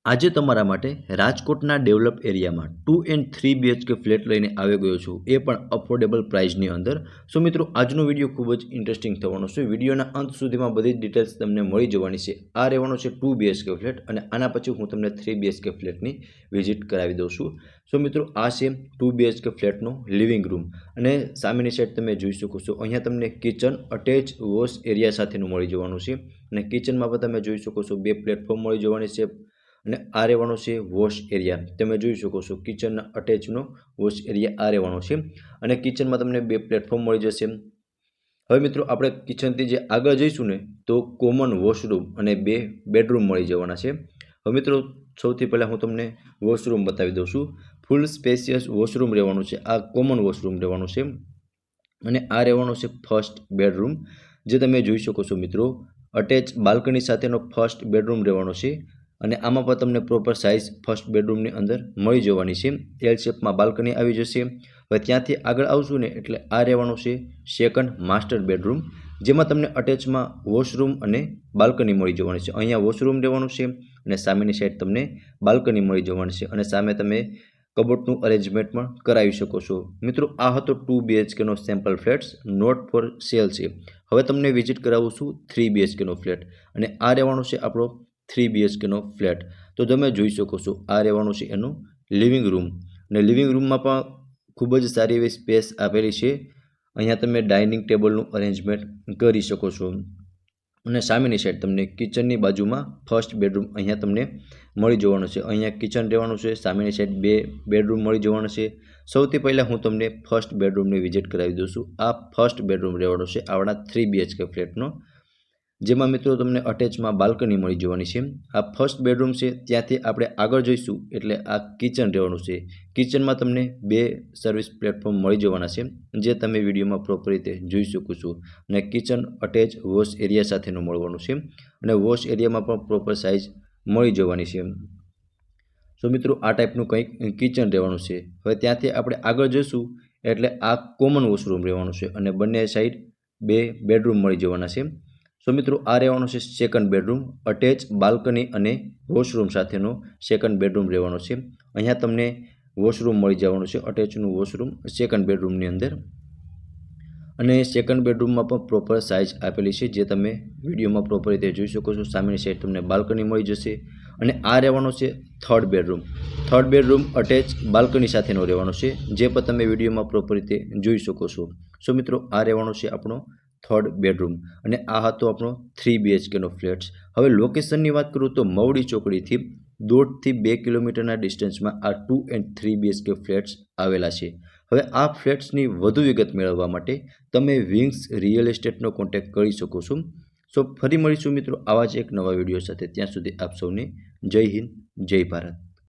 આજે તમારા માટે રાજકોટના ડેવલપ એરિયામાં 2 એન્ડ 3 BHK ફ્લેટ લઈને આવી ગયો છું, એ પણ અફોર્ડેબલ પ્રાઇસની અંદર. સો મિત્રો, આજનો વિડીયો ખૂબ જ ઇન્ટરેસ્ટિંગ થવાનો છે. વિડીયોના અંત સુધીમાં બધી જ ડિટેલ્સ તમને મળી જવાની છે. આ રહેવાનો છે 2 BHK ફ્લેટ અને આના પછી હું તમને 3 BHK ફ્લેટની વિઝિટ કરાવી દઉં છું. સો મિત્રો, આ છે 2 BHK ફ્લેટનો લિવિંગ રૂમ અને સામેની સાઈડ તમે જોઈ શકો છો. અહીંયા તમને કિચન અટેચ વોશ એરિયા સાથેનું મળી જવાનું છે અને કિચનમાં પણ તમે જોઈ શકો છો 2 પ્લેટફોર્મ મળી જવાની છે. અને આ રહેવાનો છે વોશ એરિયા. તમે જોઈ શકો છો કિચનના અટેચનો વોશ એરિયા આ રહેવાનો છે અને કિચનમાં તમને 2 પ્લેટફોર્મ મળી જશે. હવે મિત્રો, આપણે કિચનથી જે આગળ જઈશું ને તો કોમન વોશરૂમ અને 2 બેડરૂમ મળી જવાના છે. હવે મિત્રો, સૌથી પહેલાં હું તમને વોશરૂમ બતાવી દઉં છું. ફૂલ સ્પેશિયસ વોશરૂમ રહેવાનું છે. આ કોમન વોશરૂમ રહેવાનું છે અને આ રહેવાનો છે ફર્સ્ટ બેડરૂમ, જે તમે જોઈ શકો છો મિત્રો. અટેચ બાલ્કની સાથેનો ફર્સ્ટ બેડરૂમ રહેવાનો છે અને આમાં પણ તમને પ્રોપર સાઇઝ ફર્સ્ટ બેડરૂમની અંદર મળી જવાની છે. એલ શેપમાં બાલ્કની આવી જશે. હવે ત્યાંથી આગળ આવશું ને એટલે આ રહેવાનું છે સેકન્ડ માસ્ટર બેડરૂમ, જેમાં તમને અટેચમાં વોશરૂમ અને બાલ્કની મળી જવાની છે. અહીંયા વોશરૂમ રહેવાનું છે અને સામેની સાઈડ તમને બાલ્કની મળી જવાની છે અને સામે તમે કબોર્ડનું અરેન્જમેન્ટ પણ કરાવી શકો છો. મિત્રો, આ હતો 2 BHKનો sample flats, not for sale છે. હવે તમને વિઝિટ કરાવું છું 3 BHKનો ફ્લેટ અને આ રહેવાનો છે આપણો 3 BHKનો ફ્લેટ. તો તમે જોઈ શકો છો આ રહેવાનું છે એનું લિવિંગ રૂમ અને લિવિંગ રૂમમાં પણ ખૂબ જ સારી એવી સ્પેસ આપેલી છે. અહીંયા તમે ડાઇનિંગ ટેબલનું અરેન્જમેન્ટ કરી શકો છો અને સામેની સાઈડ તમને કિચનની બાજુમાં ફર્સ્ટ બેડરૂમ અહીંયા તમને મળી જવાનું છે. અહીંયા કિચન રહેવાનું છે, સામેની સાઈડ 2 બેડરૂમ મળી જવાનું છે. સૌથી પહેલાં હું તમને ફર્સ્ટ બેડરૂમની વિઝિટ કરાવી દઉં છું. આ ફર્સ્ટ બેડરૂમ રહેવાનો છે આપણા 3 BHK ફ્લેટનો, જેમાં મિત્રો તમને અટેચમાં બાલ્કની મળી જવાની છે. આ ફર્સ્ટ બેડરૂમ છે. ત્યાંથી આપણે આગળ જઈશું એટલે આ કિચન રહેવાનું છે. કિચનમાં તમને 2 સર્વિસ પ્લેટફોર્મ મળી જવાના છે, જે તમે વિડીયોમાં પ્રોપર રીતે જોઈ શકો છો અને કિચન અટેચ વોશ એરિયા સાથેનું મળવાનું છે અને વોશ એરિયામાં પણ પ્રોપર સાઇઝ મળી જવાની છે. સો મિત્રો, આ ટાઈપનું કંઈક કિચન રહેવાનું છે. હવે ત્યાંથી આપણે આગળ જઈશું એટલે આ કોમન વોશરૂમ રહેવાનું છે અને બંને સાઈડ 2 બેડરૂમ મળી જવાના છે. સો મિત્રો, આ રહેવાનો છે સેકન્ડ બેડરૂમ, અટેચ બાલ્કની અને વોશરૂમ સાથેનો સેકન્ડ બેડરૂમ રહેવાનો છે. અહીંયા તમને વોશરૂમ મળી જવાનું છે, અટેચનું વોશરૂમ સેકન્ડ બેડરૂમની અંદર અને સેકન્ડ બેડરૂમમાં પણ પ્રોપર સાઇઝ આપેલી છે, જે તમે વિડીયોમાં પ્રોપર રીતે જોઈ શકો છો. સામેની સાઈડ તમને બાલ્કની મળી જશે અને આ રહેવાનો છે third bedroom. Third bedroom attach balcony સાથેનો રહેવાનો છે, જે પણ તમે વિડીયોમાં પ્રોપર રીતે જોઈ શકો છો. સો મિત્રો, આ રહેવાનો છે આપણો થર્ડ બેડરૂમ અને આ હતો આપણો 3 BHKનો ફ્લેટ્સ. હવે લોકેશનની વાત કરું તો મવડી ચોકડીથી 1.5 થી 2 કિલોમીટરના ડિસ્ટન્સમાં આ 2 એન્ડ 3 BHK ફ્લેટ્સ આવેલા છે. હવે આ ફ્લેટ્સની વધુ વિગત મેળવવા માટે તમે વિંગ્સ રિયલ એસ્ટેટનો કોન્ટેક્ટ કરી શકો છો. સો ફરી મળીશું મિત્રો આવા જ એક નવા વિડીયો સાથે. ત્યાં સુધી આપ સૌને જય હિન્દ, જય ભારત.